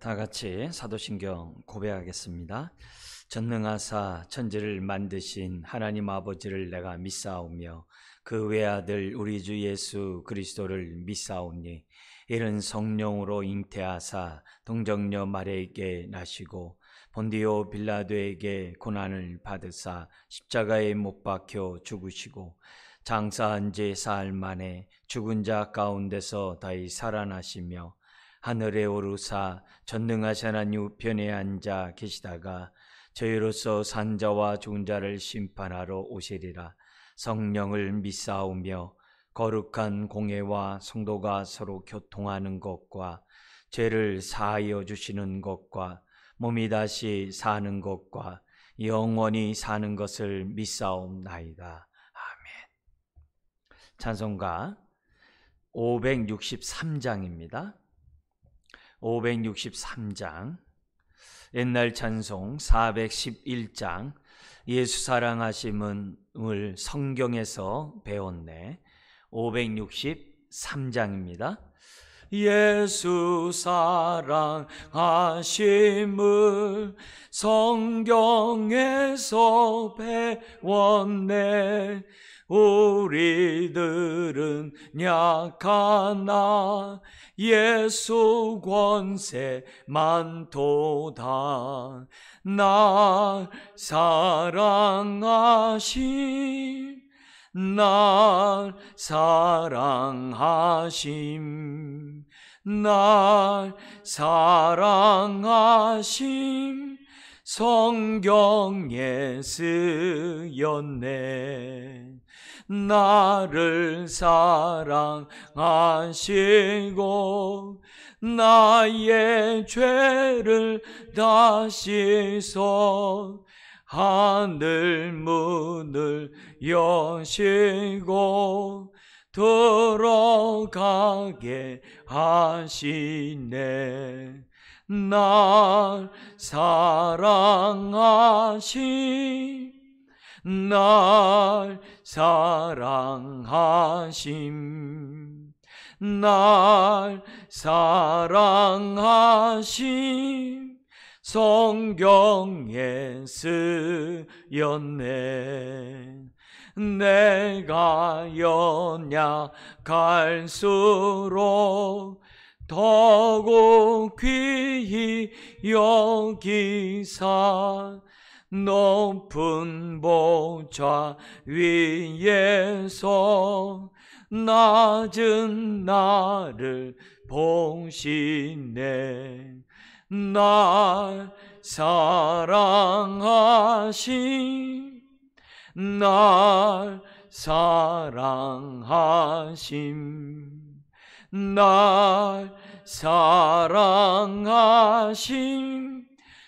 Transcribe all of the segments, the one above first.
다 같이 사도신경 고백하겠습니다. 전능하사 천지를 만드신 하나님 아버지를 내가 믿사오며 그 외아들 우리 주 예수 그리스도를 믿사오니 이는 성령으로 잉태하사 동정녀 마리아에게 나시고 본디오 빌라도에게 고난을 받으사 십자가에 못 박혀 죽으시고 장사한 지 사흘 만에 죽은 자 가운데서 다시 살아나시며 하늘에 오르사 전능하신 하나님 우편에 앉아 계시다가 저희로서 산자와 죽은 자를 심판하러 오시리라. 성령을 믿사오며 거룩한 공회와 성도가 서로 교통하는 것과 죄를 사하여 주시는 것과 몸이 다시 사는 것과 영원히 사는 것을 믿사옵나이다. 아멘. 찬송가 563장입니다. 563장, 옛날 찬송 411장, 예수 사랑하심을 성경에서 배웠네. 563장입니다. 예수 사랑하심을 성경에서 배웠네. 우리들은 약하나 예수 권세 많도다. 날 사랑하심, 날 사랑하심, 날 사랑하심 성경에 쓰였네. 나를 사랑하시고 나의 죄를 다 씻어 하늘 문을 여시고 들어가게 하시네. 날 사랑하심, 날 사랑하심, 날 사랑하심 성경에 쓰였네. 내가 연약할수록 더욱 귀히 여기사 높은 보좌 위에서 낮은 나를 보시네. 날 사랑하심, 날 사랑하심, 날 사랑하심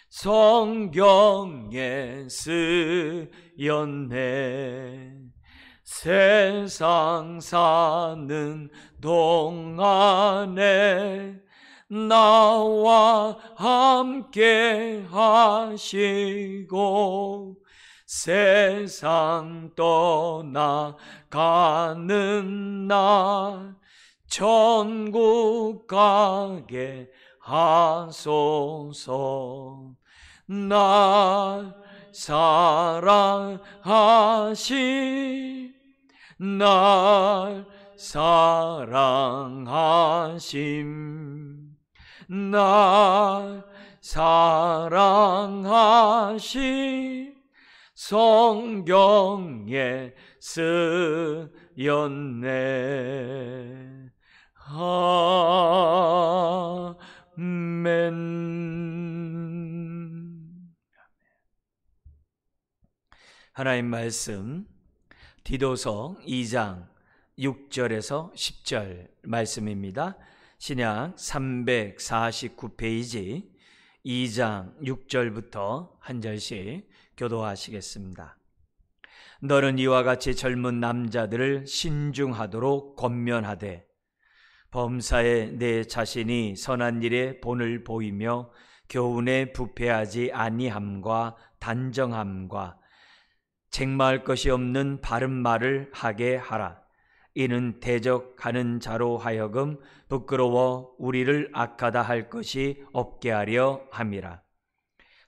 성경에 쓰였네. 세상 사는 동안에 나와 함께 하시고 세상 떠나가는 날 천국 가게 하소서. 날 사랑하심, 날 사랑하심, 날 사랑하심 성경에 쓰였네. 아멘. 하나님 말씀 디도서 2장 6절에서 10절 말씀입니다. 신약 349페이지 2장 6절부터 한 절씩 교도하시겠습니다. 너는 이와 같이 젊은 남자들을 신중하도록 권면하되 범사에 내 자신이 선한 일에 본을 보이며 교훈에 부패하지 아니함과 단정함과 책망할 것이 없는 바른 말을 하게 하라. 이는 대적하는 자로 하여금 부끄러워 우리를 악하다 할 것이 없게 하려 함이라.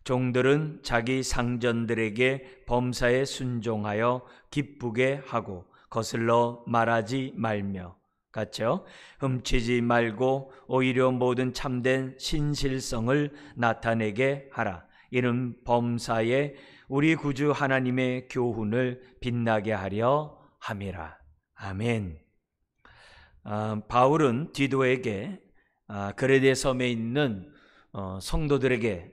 종들은 자기 상전들에게 범사에 순종하여 기쁘게 하고 거슬러 말하지 말며, 같죠? 훔치지 말고 오히려 모든 참된 신실성을 나타내게 하라. 이는 범사에 우리 구주 하나님의 교훈을 빛나게 하려 함이라. 아멘. 바울은 디도에게 그레데 섬에 있는 성도들에게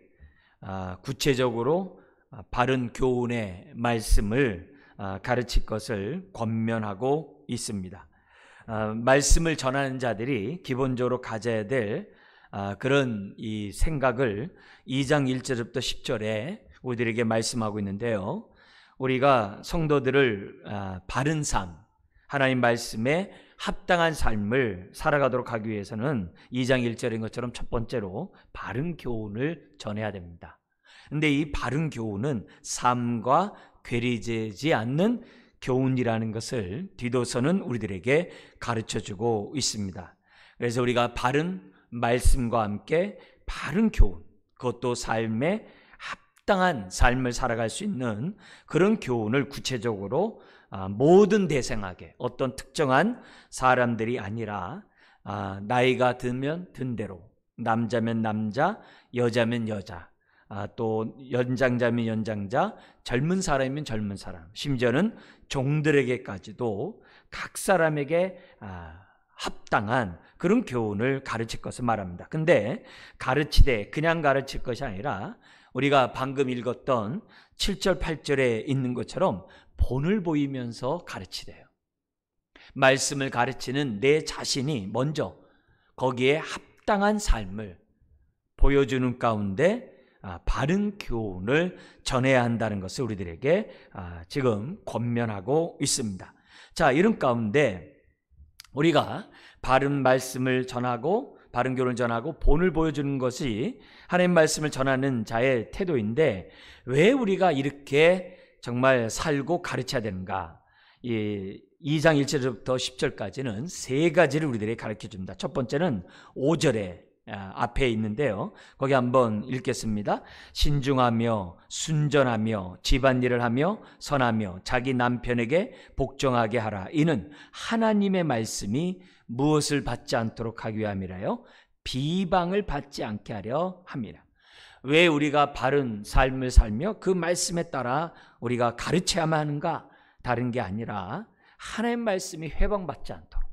구체적으로 바른 교훈의 말씀을 가르칠 것을 권면하고 있습니다. 말씀을 전하는 자들이 기본적으로 가져야 될 그런 이 생각을 2장 1절부터 10절에 우리들에게 말씀하고 있는데요. 우리가 성도들을 바른 삶, 하나님 말씀에 합당한 삶을 살아가도록 하기 위해서는 2장 1절인 것처럼 첫 번째로 바른 교훈을 전해야 됩니다. 근데 이 바른 교훈은 삶과 괴리되지 않는 교훈이라는 것을 디도서는 우리들에게 가르쳐주고 있습니다. 그래서 우리가 바른 말씀과 함께 바른 교훈, 그것도 삶에 합당한 삶을 살아갈 수 있는 그런 교훈을 구체적으로 모든 대생에게, 어떤 특정한 사람들이 아니라 나이가 들면 든 대로, 남자면 남자, 여자면 여자, 또 연장자면 연장자, 젊은 사람이면 젊은 사람, 심지어는 종들에게까지도 각 사람에게 합당한 그런 교훈을 가르칠 것을 말합니다. 근데 가르치되 그냥 가르칠 것이 아니라 우리가 방금 읽었던 7절 8절에 있는 것처럼 본을 보이면서 가르치래요. 말씀을 가르치는 내 자신이 먼저 거기에 합당한 삶을 보여주는 가운데 바른 교훈을 전해야 한다는 것을 우리들에게 지금 권면하고 있습니다. 자, 이런 가운데 우리가 바른 말씀을 전하고 바른 교훈을 전하고 본을 보여주는 것이 하나님 말씀을 전하는 자의 태도인데, 왜 우리가 이렇게 정말 살고 가르쳐야 되는가? 2장 1절부터 10절까지는 세 가지를 우리들에게 가르쳐줍니다. 첫 번째는 5절에 앞에 있는데요. 거기 한번 읽겠습니다. 신중하며 순전하며 집안일을 하며 선하며 자기 남편에게 복종하게 하라. 이는 하나님의 말씀이 무엇을 받지 않도록 하기 위함이라요? 비방을 받지 않게 하려 함이라. 왜 우리가 바른 삶을 살며 그 말씀에 따라 우리가 가르쳐야만 하는가? 다른 게 아니라 하나님의 말씀이 회방받지 않도록.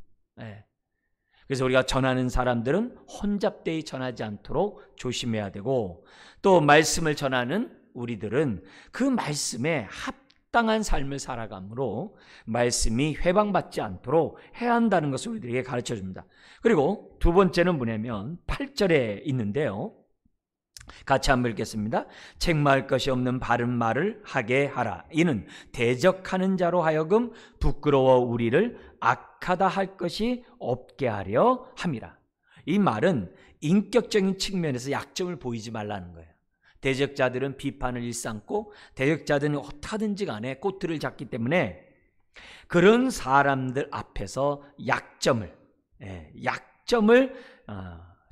그래서 우리가 전하는 사람들은 혼잡되이 전하지 않도록 조심해야 되고, 또 말씀을 전하는 우리들은 그 말씀에 합당한 삶을 살아가므로 말씀이 회방받지 않도록 해야 한다는 것을 우리들에게 가르쳐줍니다. 그리고 두 번째는 뭐냐면 8절에 있는데요. 같이 한번 읽겠습니다. 책망할 것이 없는 바른 말을 하게 하라. 이는 대적하는 자로 하여금 부끄러워 우리를 악하다 할 것이 없게 하려 함이라. 이 말은 인격적인 측면에서 약점을 보이지 말라는 거예요. 대적자들은 비판을 일삼고 대적자들은 어떻게든지 간에 꼬투리를 잡기 때문에 그런 사람들 앞에서 약점을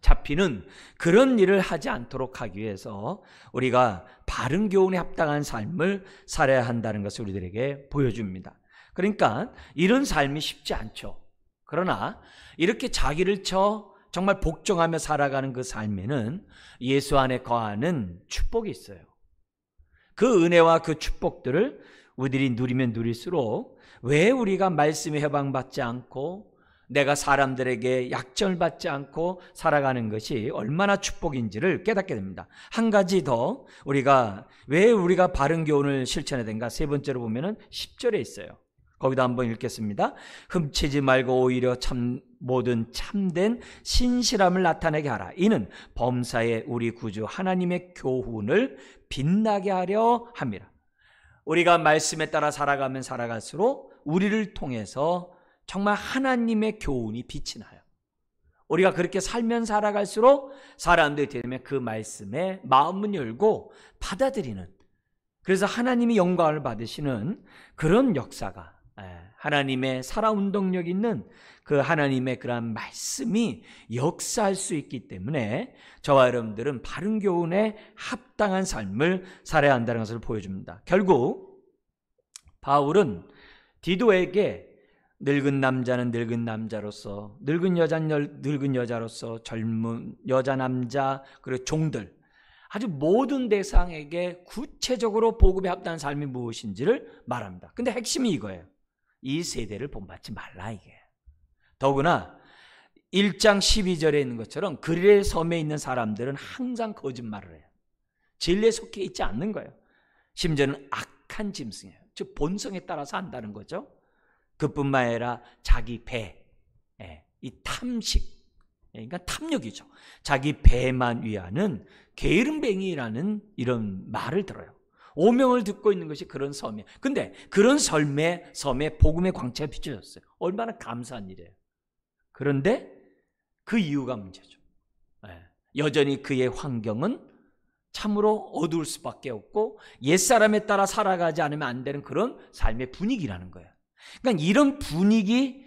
잡히는 그런 일을 하지 않도록 하기 위해서 우리가 바른 교훈에 합당한 삶을 살아야 한다는 것을 우리들에게 보여줍니다. 그러니까 이런 삶이 쉽지 않죠. 그러나 이렇게 자기를 정말 복종하며 살아가는 그 삶에는 예수 안에 거하는 축복이 있어요. 그 은혜와 그 축복들을 우리들이 누리면 누릴수록 왜 우리가 말씀에 해방받지 않고 내가 사람들에게 약점을 받지 않고 살아가는 것이 얼마나 축복인지를 깨닫게 됩니다. 한 가지 더 왜 우리가 바른 교훈을 실천해야 되는가? 세 번째로 보면은 10절에 있어요. 거기도 한번 읽겠습니다. 훔치지 말고 오히려 모든 참된 신실함을 나타내게 하라. 이는 범사에 우리 구주 하나님의 교훈을 빛나게 하려 함이라. 우리가 말씀에 따라 살아가면 살아갈수록 우리를 통해서 정말 하나님의 교훈이 빛이 나요. 우리가 그렇게 살면 살아갈수록 사람들이 되면 그 말씀에 마음을 열고 받아들이는, 그래서 하나님이 영광을 받으시는 그런 역사가 하나님의 살아운동력 있는 그 하나님의 그러한 말씀이 역사할 수 있기 때문에 저와 여러분들은 바른 교훈에 합당한 삶을 살아야 한다는 것을 보여줍니다. 결국 바울은 디도에게 늙은 남자는 늙은 남자로서, 늙은 여자는 늙은 여자로서, 젊은 여자, 남자, 그리고 종들, 아주 모든 대상에게 구체적으로 복음에 합당한 삶이 무엇인지를 말합니다. 근데 핵심이 이거예요. 이 세대를 본받지 말라, 이게. 더구나 1장 12절에 있는 것처럼 그릴의 섬에 있는 사람들은 항상 거짓말을 해요. 진리에 속해 있지 않는 거예요. 심지어는 악한 짐승이에요. 즉 본성에 따라서 한다는 거죠. 그뿐만 아니라 자기 배, 이 탐식, 그러니까 탐욕이죠. 자기 배만 위하는 게으름뱅이라는 이런 말을 들어요. 오명을 듣고 있는 것이 그런 섬이에요. 근데 그런 섬에 복음의 광채가 비춰졌어요. 얼마나 감사한 일이에요. 그런데 그 이유가 문제죠. 여전히 그의 환경은 참으로 어두울 수밖에 없고 옛사람에 따라 살아가지 않으면 안 되는 그런 삶의 분위기라는 거예요. 그러니까 이런 분위기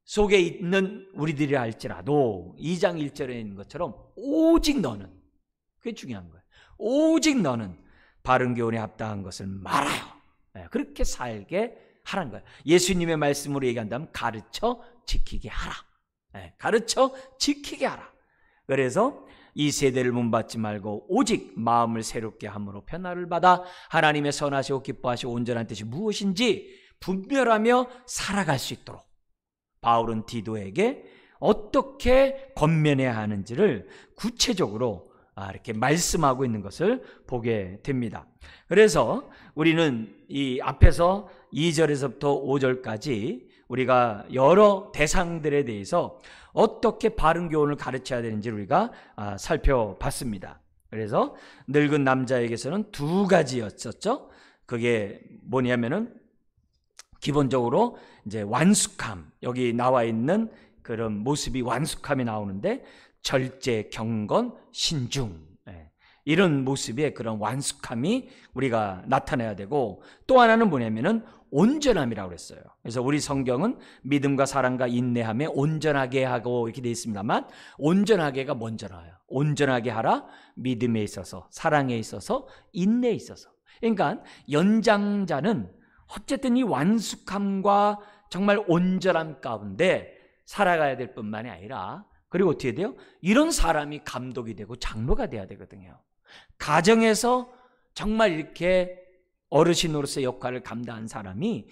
속에 있는 우리들이 할지라도 2장 1절에 있는 것처럼 오직 너는, 그게 중요한 거예요. 오직 너는 바른 교훈에 합당한 것을 말아요. 그렇게 살게 하라는 거예요. 예수님의 말씀으로 얘기한다면 가르쳐 지키게 하라. 가르쳐 지키게 하라. 그래서 이 세대를 본받지 말고 오직 마음을 새롭게 함으로 변화를 받아 하나님의 선하시고 기뻐하시고 온전한 뜻이 무엇인지 분별하며 살아갈 수 있도록 바울은 디도에게 어떻게 권면해야 하는지를 구체적으로 이렇게 말씀하고 있는 것을 보게 됩니다. 그래서 우리는 이 앞에서 2절에서부터 5절까지 우리가 여러 대상들에 대해서 어떻게 바른 교훈을 가르쳐야 되는지 우리가 살펴봤습니다. 그래서 늙은 남자에게서는 두 가지였었죠. 그게 뭐냐면은 기본적으로 이제 완숙함, 여기 나와 있는 그런 모습이 완숙함이 나오는데 절제, 경건, 신중, 이런 모습의 그런 완숙함이 우리가 나타내야 되고, 또 하나는 뭐냐면은 온전함이라고 그랬어요. 그래서 우리 성경은 믿음과 사랑과 인내함에 온전하게 하고 이렇게 되어 있습니다만, 온전하게가 먼저 나와요. 온전하게 하라, 믿음에 있어서, 사랑에 있어서, 인내에 있어서. 그러니까 연장자는 어쨌든 이 완숙함과 정말 온전함 가운데 살아가야 될 뿐만이 아니라, 그리고 어떻게 돼요? 이런 사람이 감독이 되고 장로가 돼야 되거든요. 가정에서 정말 이렇게 어르신으로서의 역할을 감당한 사람이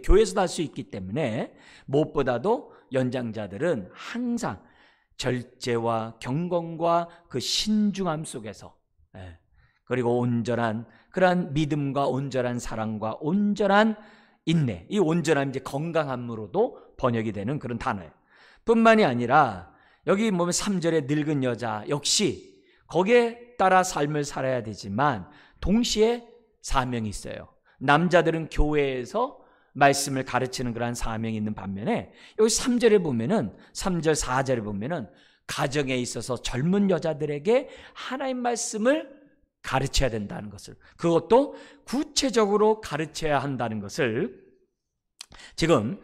교회에서도 할 수 있기 때문에 무엇보다도 연장자들은 항상 절제와 경건과 그 신중함 속에서, 그리고 온전한 그러한 믿음과 온전한 사랑과 온전한 인내, 이 온전함이 이제 건강함으로도 번역이 되는 그런 단어예요. 뿐만이 아니라 여기 보면 3절에 늙은 여자 역시 거기에 따라 삶을 살아야 되지만 동시에 사명이 있어요. 남자들은 교회에서 말씀을 가르치는 그러한 사명이 있는 반면에 여기 3절에 보면은 3절 4절에 보면은 가정에 있어서 젊은 여자들에게 하나님 말씀을 가르쳐야 된다는 것을, 그것도 구체적으로 가르쳐야 한다는 것을 지금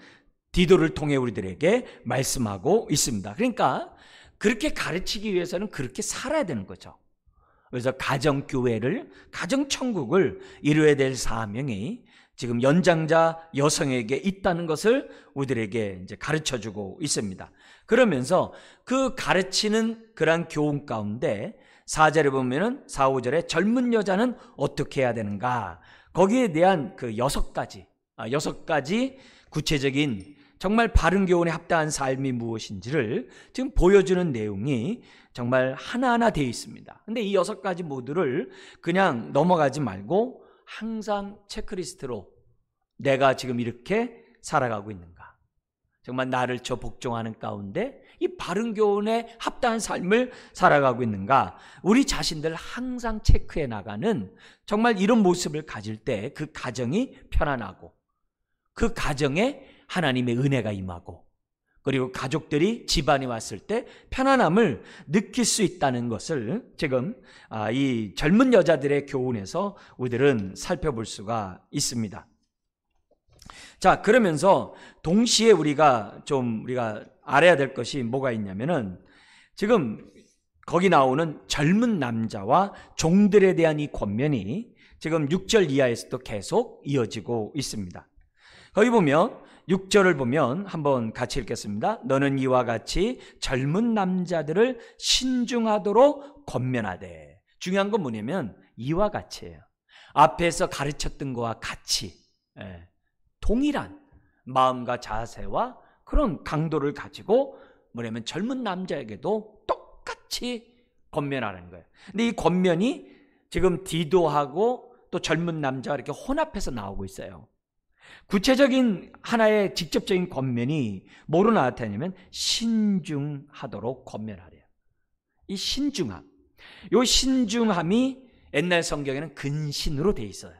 디도를 통해 우리들에게 말씀하고 있습니다. 그러니까 그렇게 가르치기 위해서는 그렇게 살아야 되는 거죠. 그래서 가정교회를, 가정천국을 이루어야 될 사명이 지금 연장자 여성에게 있다는 것을 우리들에게 이제 가르쳐주고 있습니다. 그러면서 그 가르치는 그러한 교훈 가운데 4절에 보면은 4, 5절에 젊은 여자는 어떻게 해야 되는가, 거기에 대한 그 6가지 구체적인 정말 바른 교훈에 합당한 삶이 무엇인지를 지금 보여주는 내용이 정말 하나하나 되어 있습니다. 근데 이 6가지 모두를 그냥 넘어가지 말고 항상 체크리스트로 내가 지금 이렇게 살아가고 있는가, 정말 나를 저 복종하는 가운데 이 바른 교훈에 합당한 삶을 살아가고 있는가, 우리 자신들 항상 체크해 나가는 정말 이런 모습을 가질 때 그 가정이 편안하고 그 가정에 하나님의 은혜가 임하고, 그리고 가족들이 집안에 왔을 때 편안함을 느낄 수 있다는 것을 지금 이 젊은 여자들의 교훈에서 우리들은 살펴볼 수가 있습니다. 자, 그러면서 동시에 우리가 알아야 될 것이 뭐가 있냐면은 지금 거기 나오는 젊은 남자와 종들에 대한 이 권면이 지금 6절 이하에서도 계속 이어지고 있습니다. 거기 보면 6절을 보면 한번 같이 읽겠습니다. 너는 이와 같이 젊은 남자들을 신중하도록 권면하되. 중요한 건 뭐냐면 이와 같이예요. 앞에서 가르쳤던 것과 같이 동일한 마음과 자세와 그런 강도를 가지고 뭐냐면 젊은 남자에게도 똑같이 권면하는 거예요. 근데 이 권면이 지금 디도하고 또 젊은 남자가 이렇게 혼합해서 나오고 있어요. 구체적인 하나의 직접적인 권면이 뭐로 나타나냐면 신중하도록 권면하래요. 이 신중함, 이 신중함이 옛날 성경에는 근신으로 돼 있어요.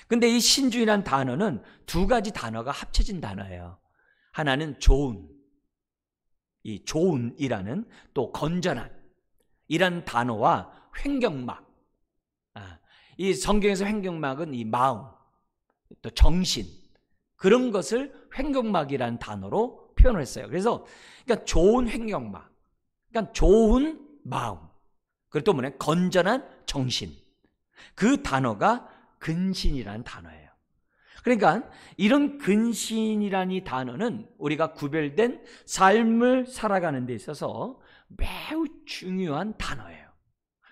근데 이 신중이라는 단어는 두 가지 단어가 합쳐진 단어예요. 하나는 좋은, 이 좋은이라는 또 건전한 이란 단어와 횡격막. 이 성경에서 횡격막은 이 마음, 또 정신, 그런 것을 횡격막이라는 단어로 표현을 했어요. 그래서 그러니까 좋은 횡격막, 그러니까 좋은 마음, 그리고 또 뭐냐, 건전한 정신. 그 단어가 근신이라는 단어예요. 그러니까 이런 근신이라는 이 단어는 우리가 구별된 삶을 살아가는 데 있어서 매우 중요한 단어예요.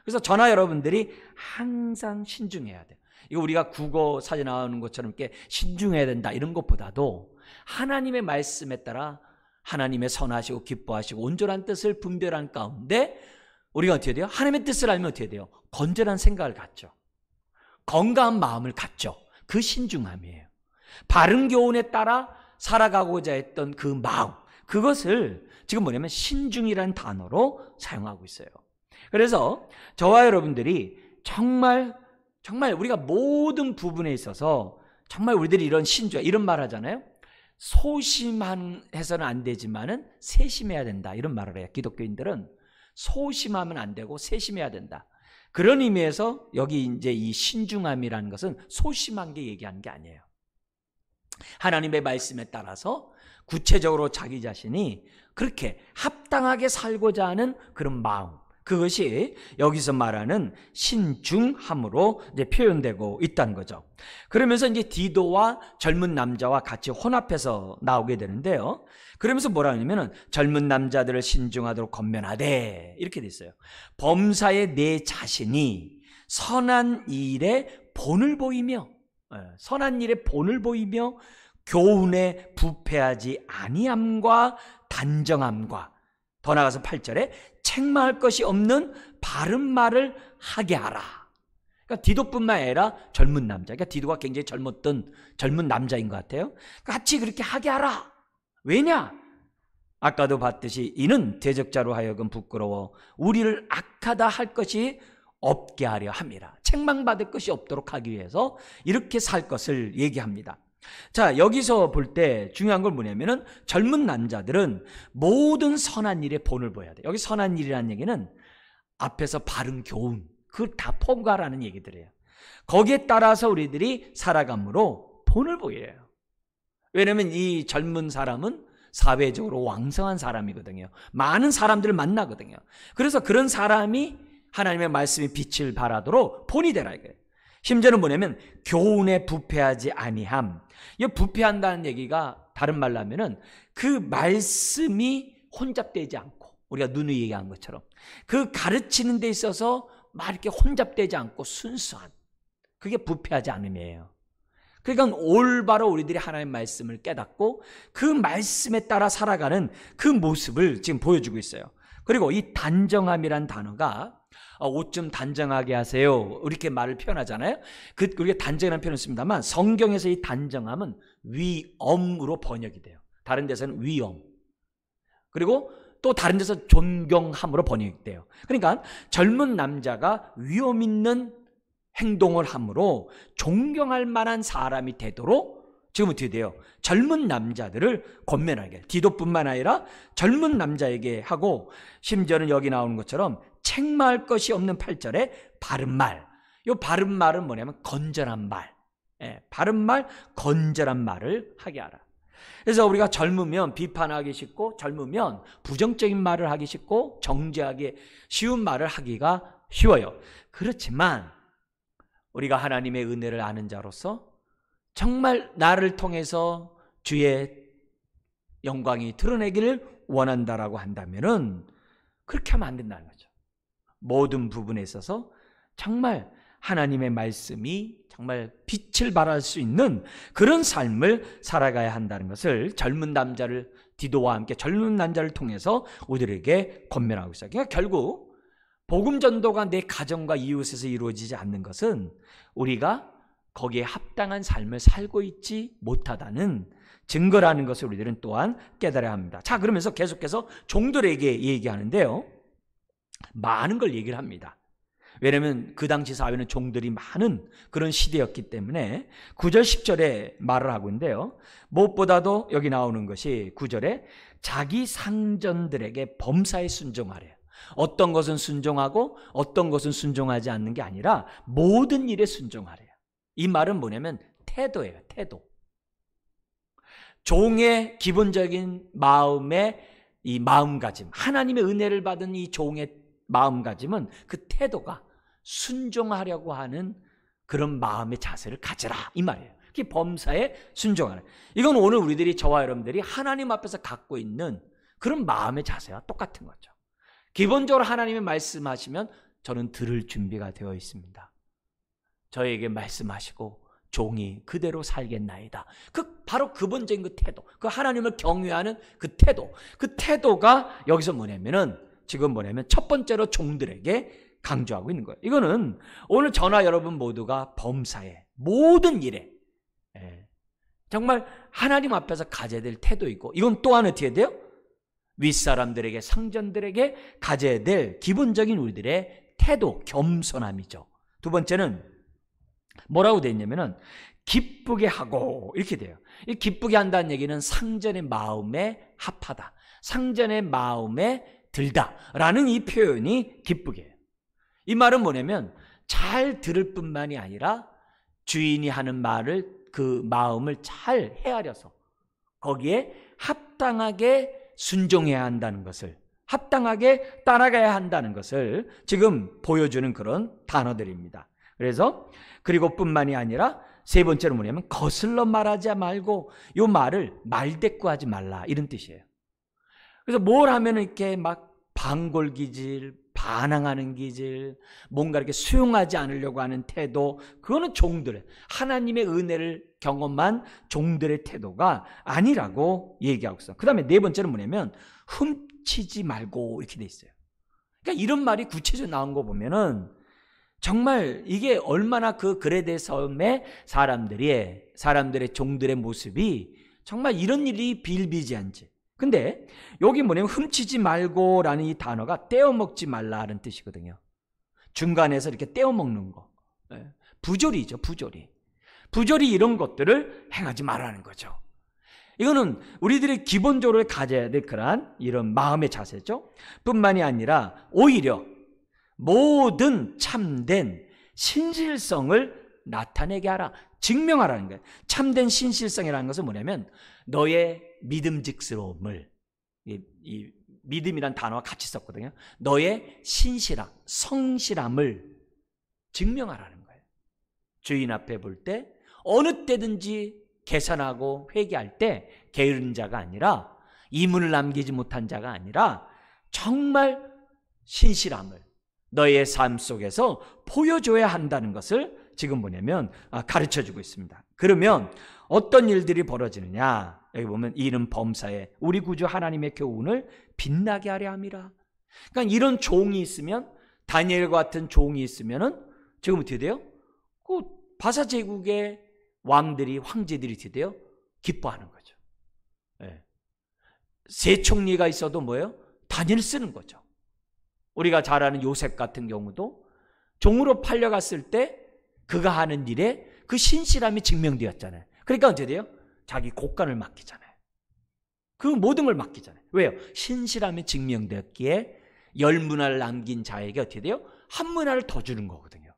그래서 저나 여러분들이 항상 신중해야 돼요. 이거 우리가 국어 사전에 나오는 것처럼 이렇게 신중해야 된다 이런 것보다도 하나님의 말씀에 따라 하나님의 선하시고 기뻐하시고 온전한 뜻을 분별한 가운데 우리가 어떻게 돼요? 하나님의 뜻을 알면 어떻게 돼요? 건전한 생각을 갖죠. 건강한 마음을 갖죠. 그 신중함이에요. 바른 교훈에 따라 살아가고자 했던 그 마음, 그것을 지금 뭐냐면 신중이라는 단어로 사용하고 있어요. 그래서 저와 여러분들이 정말 우리가 모든 부분에 있어서 정말 우리들이 이런 신중, 이런 말 하잖아요. 소심해서는 안 되지만은 세심해야 된다, 이런 말을 해요. 기독교인들은 소심하면 안 되고 세심해야 된다. 그런 의미에서 여기 이제 이 신중함이라는 것은 소심한 게 얘기하는 게 아니에요. 하나님의 말씀에 따라서 구체적으로 자기 자신이 그렇게 합당하게 살고자 하는 그런 마음, 그것이 여기서 말하는 신중함으로 이제 표현되고 있다는 거죠. 그러면서 이제 디도와 젊은 남자와 같이 혼합해서 나오게 되는데요. 그러면서 뭐라 하냐면은 젊은 남자들을 신중하도록 권면하되, 이렇게 돼 있어요. 범사에 내 자신이 선한 일에 본을 보이며, 선한 일에 본을 보이며 교훈에 부패하지 아니함과 단정함과, 더 나아가서 8절에 책망할 것이 없는 바른 말을 하게 하라. 그러니까 디도뿐만 아니라 젊은 남자, 그러니까 디도가 굉장히 젊었던 젊은 남자인 것 같아요. 같이 그렇게 하게 하라. 왜냐? 아까도 봤듯이 이는 대적자로 하여금 부끄러워 우리를 악하다 할 것이 없게 하려 함이라. 책망받을 것이 없도록 하기 위해서 이렇게 살 것을 얘기합니다. 자, 여기서 볼 때 중요한 건 뭐냐면은 젊은 남자들은 모든 선한 일에 본을 보여야 돼. 여기 선한 일이라는 얘기는 앞에서 바른 교훈, 그걸 다 포괄하는 얘기들이에요. 거기에 따라서 우리들이 살아감으로 본을 보여요. 왜냐하면 이 젊은 사람은 사회적으로 왕성한 사람이거든요. 많은 사람들을 만나거든요. 그래서 그런 사람이 하나님의 말씀이 빛을 발하도록 본이 되라 이거예요. 심지어는 뭐냐면 교훈에 부패하지 아니함. 이 부패한다는 얘기가 다른 말로 하면은 그 말씀이 혼잡되지 않고, 우리가 누누이 얘기한 것처럼 그 가르치는 데 있어서 막 이렇게 혼잡되지 않고 순수한, 그게 부패하지 않음이에요. 그러니까 올바로 우리들이 하나님의 말씀을 깨닫고 그 말씀에 따라 살아가는 그 모습을 지금 보여주고 있어요. 그리고 이 단정함이란 단어가 옷 좀 단정하게 하세요, 이렇게 말을 표현하잖아요. 우리가 단정이라는 표현을 씁니다만 성경에서 이 단정함은 위엄으로 번역이 돼요. 다른 데서는 위엄, 그리고 또 다른 데서 존경함으로 번역이 돼요. 그러니까 젊은 남자가 위엄 있는 행동을 함으로 존경할 만한 사람이 되도록 지금 어떻게 돼요? 젊은 남자들을 권면하게, 디도뿐만 아니라 젊은 남자에게 하고, 심지어는 여기 나오는 것처럼 책망할 것이 없는 8절에 바른 말. 이 바른 말은 뭐냐면 건전한 말, 바른 말, 건전한 말을 하게 하라. 그래서 우리가 젊으면 비판하기 쉽고, 젊으면 부정적인 말을 하기 쉽고, 정죄하기 쉬운 말을 하기가 쉬워요. 그렇지만 우리가 하나님의 은혜를 아는 자로서 정말 나를 통해서 주의 영광이 드러내기를 원한다라고 한다면은 그렇게 하면 안 된다는 거죠. 모든 부분에 있어서 정말 하나님의 말씀이 정말 빛을 발할 수 있는 그런 삶을 살아가야 한다는 것을 젊은 남자를 디도와 함께 젊은 남자를 통해서 우리에게 권면하고 있어요. 그러니까 결국 복음 전도가 내 가정과 이웃에서 이루어지지 않는 것은 우리가 거기에 합당한 삶을 살고 있지 못하다는 증거라는 것을 우리들은 또한 깨달아야 합니다. 자, 그러면서 계속해서 종들에게 얘기하는데요, 많은 걸 얘기를 합니다. 왜냐하면 그 당시 사회는 종들이 많은 그런 시대였기 때문에 9절 10절에 말을 하고 있는데요, 무엇보다도 여기 나오는 것이 9절에 자기 상전들에게 범사에 순종하래요. 어떤 것은 순종하고 어떤 것은 순종하지 않는 게 아니라 모든 일에 순종하래요. 이 말은 뭐냐면 태도예요. 태도. 종의 기본적인 마음의 이 마음가짐, 하나님의 은혜를 받은 이 종의 마음가짐은 그 태도가 순종하려고 하는 그런 마음의 자세를 가져라, 이 말이에요. 그게 범사에 순종하라. 이건 오늘 우리들이, 저와 여러분들이 하나님 앞에서 갖고 있는 그런 마음의 자세와 똑같은 거죠. 기본적으로 하나님의 말씀하시면 저는 들을 준비가 되어 있습니다. 저에게 말씀하시고 종이 그대로 살겠나이다. 바로 기본적인 그 태도, 그 하나님을 경외하는 그 태도, 그 태도가 여기서 뭐냐면은, 지금 뭐냐면 첫 번째로 종들에게 강조하고 있는 거예요. 이거는 오늘 저나 여러분 모두가 범사에 모든 일에 정말 하나님 앞에서 가져야 될 태도이고, 이건 또한 어떻게 돼요? 윗사람들에게, 상전들에게 가져야 될 기본적인 우리들의 태도, 겸손함이죠. 두 번째는 뭐라고 되어 있냐면은 기쁘게 하고, 이렇게 돼요. 이 기쁘게 한다는 얘기는 상전의 마음에 합하다, 상전의 마음에 들다라는 이 표현이 기쁘게 해요. 이 말은 뭐냐면 잘 들을 뿐만이 아니라 주인이 하는 말을, 그 마음을 잘 헤아려서 거기에 합당하게 순종해야 한다는 것을, 합당하게 따라가야 한다는 것을 지금 보여주는 그런 단어들입니다. 그래서 그리고 뿐만이 아니라 세 번째로 뭐냐면 거슬러 말하지 말고, 이 말을 말대꾸하지 말라, 이런 뜻이에요. 그래서 뭘 하면 이렇게 막 방골기질, 반항하는 기질, 뭔가 이렇게 수용하지 않으려고 하는 태도, 그거는 종들의, 하나님의 은혜를 경험한 종들의 태도가 아니라고 얘기하고 있어요. 그 다음에 네 번째는 뭐냐면 훔치지 말고, 이렇게 돼 있어요. 그러니까 이런 말이 구체적으로 나온 거 보면은 정말 이게 얼마나 그 그레데 섬의 사람들의 종들의 모습이 정말 이런 일이 비일비재한지. 근데 여기 뭐냐면 훔치지 말고라는 이 단어가 떼어먹지 말라는 뜻이거든요. 중간에서 이렇게 떼어먹는 거, 부조리죠. 부조리 이런 것들을 행하지 말라는 거죠. 이거는 우리들이 기본적으로 가져야 될 그런 이런 마음의 자세죠. 뿐만이 아니라 오히려 모든 참된 신실성을 나타내게 하라, 증명하라는 거예요. 참된 신실성이라는 것은 뭐냐면 너의 믿음직스러움을, 이 믿음이란 단어와 같이 썼거든요. 너의 신실함, 성실함을 증명하라는 거예요. 주인 앞에 볼 때 어느 때든지 계산하고 회개할 때 게으른 자가 아니라, 이문을 남기지 못한 자가 아니라 정말 신실함을 너의 삶 속에서 보여줘야 한다는 것을 지금 뭐냐면 가르쳐주고 있습니다. 그러면 어떤 일들이 벌어지느냐, 여기 보면 이는 범사에 우리 구주 하나님의 교훈을 빛나게 하려 함이라. 그러니까 이런 종이 있으면, 다니엘과 같은 종이 있으면은 지금 어떻게 돼요? 그 바사 제국의 왕들이, 황제들이 어떻게 돼요? 기뻐하는 거죠. 세 총리가 있어도 뭐예요? 다니엘 쓰는 거죠. 우리가 잘 아는 요셉 같은 경우도 종으로 팔려갔을 때 그가 하는 일에 그 신실함이 증명되었잖아요. 그러니까 어떻게 돼요? 자기 곡간을 맡기잖아요. 그 모든 걸 맡기잖아요. 왜요? 신실함이 증명되었기에 10문화를 남긴 자에게 어떻게 돼요? 1문화를 더 주는 거거든요.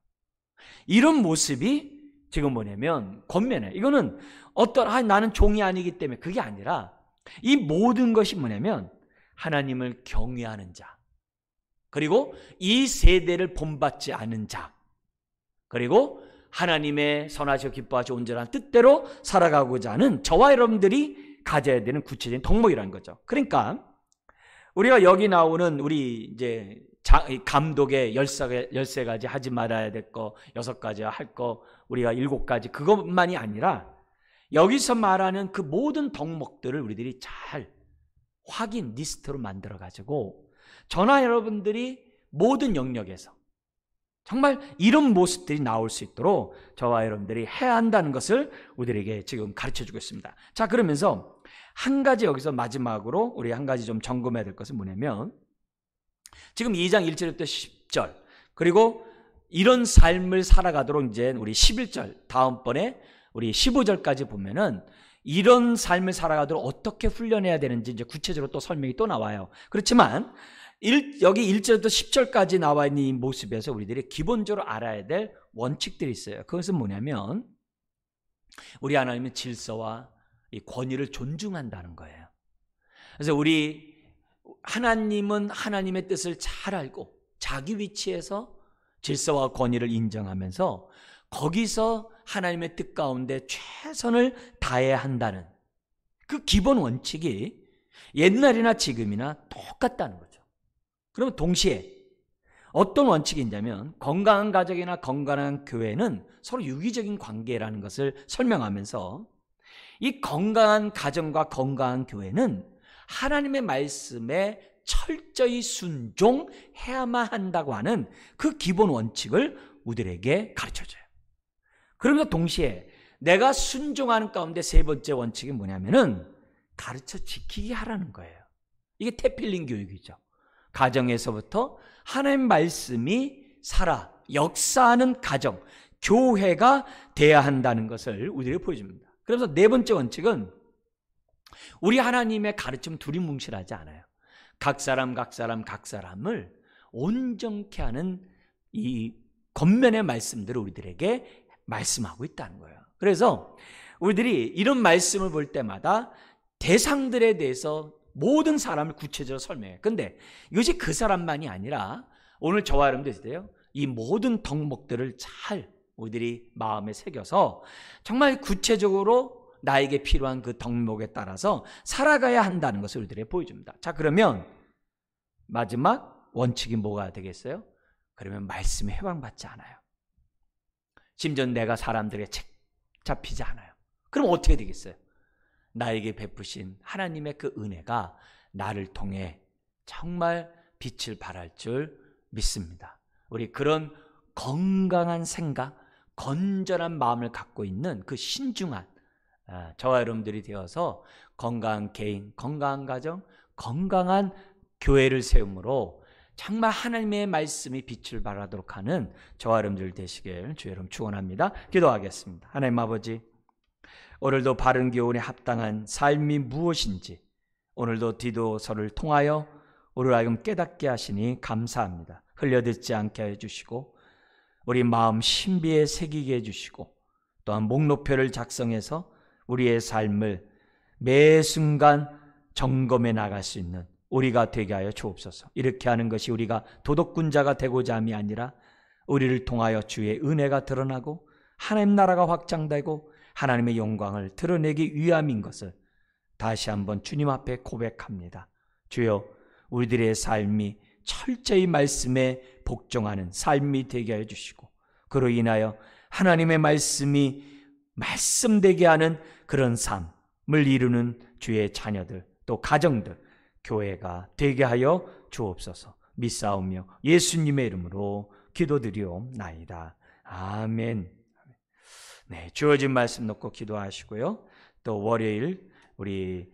이런 모습이 지금 뭐냐면 권면해. 이거는 나는 종이 아니기 때문에 그게 아니라 이 모든 것이 뭐냐면 하나님을 경외하는 자, 그리고 이 세대를 본받지 않은 자, 그리고 하나님의 선하시고 기뻐하시고 온전한 뜻대로 살아가고자 하는 저와 여러분들이 가져야 되는 구체적인 덕목이라는 거죠. 그러니까 우리가 여기 나오는 우리 이제 감독의 13가지 하지 말아야 될 거, 6가지 할 거, 우리가 7가지, 그것만이 아니라 여기서 말하는 그 모든 덕목들을 우리들이 잘 확인 리스트로 만들어가지고 저나 여러분들이 모든 영역에서 정말 이런 모습들이 나올 수 있도록 저와 여러분들이 해야 한다는 것을 우리들에게 지금 가르쳐주고 있습니다. 자, 그러면서 한 가지 여기서 마지막으로 우리 한 가지 좀 점검해야 될 것은 뭐냐면 지금 2장 1절부터 10절, 그리고 이런 삶을 살아가도록 이제 우리 11절, 다음번에 우리 15절까지 보면은 이런 삶을 살아가도록 어떻게 훈련해야 되는지 이제 구체적으로 또 설명이 또 나와요. 그렇지만 여기 1절부터 10절까지 나와 있는 이 모습에서 우리들이 기본적으로 알아야 될 원칙들이 있어요. 그것은 뭐냐면 우리 하나님의 질서와 이 권위를 존중한다는 거예요. 그래서 우리 하나님은 하나님의 뜻을 잘 알고 자기 위치에서 질서와 권위를 인정하면서 거기서 하나님의 뜻 가운데 최선을 다해야 한다는 그 기본 원칙이 옛날이나 지금이나 똑같다는 거죠. 그러면 동시에 어떤 원칙이 있냐면 건강한 가정이나 건강한 교회는 서로 유기적인 관계라는 것을 설명하면서 이 건강한 가정과 건강한 교회는 하나님의 말씀에 철저히 순종해야만 한다고 하는 그 기본 원칙을 우리들에게 가르쳐줘요. 그러면서 동시에 내가 순종하는 가운데 세 번째 원칙이 뭐냐면은 가르쳐 지키게 하라는 거예요. 이게 태필링 교육이죠. 가정에서부터 하나님 말씀이 살아 역사하는 가정, 교회가 돼야 한다는 것을 우리에게 보여줍니다. 그래서 네 번째 원칙은 우리 하나님의 가르침 두리뭉실하지 않아요. 각 사람을 온전케 하는 이 겉면의 말씀들을 우리들에게 말씀하고 있다는 거예요. 그래서 우리들이 이런 말씀을 볼 때마다 대상들에 대해서 모든 사람을 구체적으로 설명해요. 근데 이것이 그 사람만이 아니라 오늘 저와 여러분들이요, 이 모든 덕목들을 잘 우리들이 마음에 새겨서 정말 구체적으로 나에게 필요한 그 덕목에 따라서 살아가야 한다는 것을 우리들에게 보여줍니다. 자, 그러면 마지막 원칙이 뭐가 되겠어요? 그러면 말씀에 해방받지 않아요. 심지어 내가 사람들에게 잡히지 않아요. 그럼 어떻게 되겠어요? 나에게 베푸신 하나님의 그 은혜가 나를 통해 정말 빛을 발할 줄 믿습니다. 우리 그런 건강한 생각, 건전한 마음을 갖고 있는 그 신중한 저와 여러분들이 되어서 건강한 개인, 건강한 가정, 건강한 교회를 세움으로 정말 하나님의 말씀이 빛을 발하도록 하는 저와 여러분들 되시길 주의 이름 축원합니다. 기도하겠습니다. 하나님 아버지, 오늘도 바른 교훈에 합당한 삶이 무엇인지 오늘도 디도서를 통하여 우리를 하여금 깨닫게 하시니 감사합니다. 흘려듣지 않게 해주시고 우리 마음 신비에 새기게 해주시고 또한 목록표를 작성해서 우리의 삶을 매 순간 점검해 나갈 수 있는 우리가 되게 하여 주옵소서. 이렇게 하는 것이 우리가 도덕군자가 되고자 함이 아니라 우리를 통하여 주의 은혜가 드러나고 하나님 나라가 확장되고 하나님의 영광을 드러내기 위함인 것을 다시 한번 주님 앞에 고백합니다. 주여, 우리들의 삶이 철저히 말씀에 복종하는 삶이 되게 하여 주시고 그로 인하여 하나님의 말씀이 말씀되게 하는 그런 삶을 이루는 주의 자녀들, 또 가정들, 교회가 되게 하여 주옵소서. 믿사오며 예수님의 이름으로 기도드리옵나이다. 아멘. 네, 주어진 말씀 놓고 기도하시고요. 또 월요일 우리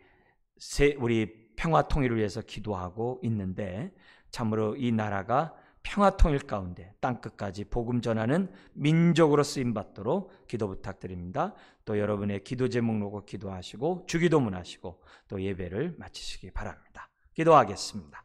평화 통일을 위해서 기도하고 있는데 참으로 이 나라가 평화 통일 가운데 땅끝까지 복음 전하는 민족으로 쓰임 받도록 기도 부탁드립니다. 또 여러분의 기도 제목 놓고 기도하시고 주기도문 하시고 또 예배를 마치시기 바랍니다. 기도하겠습니다.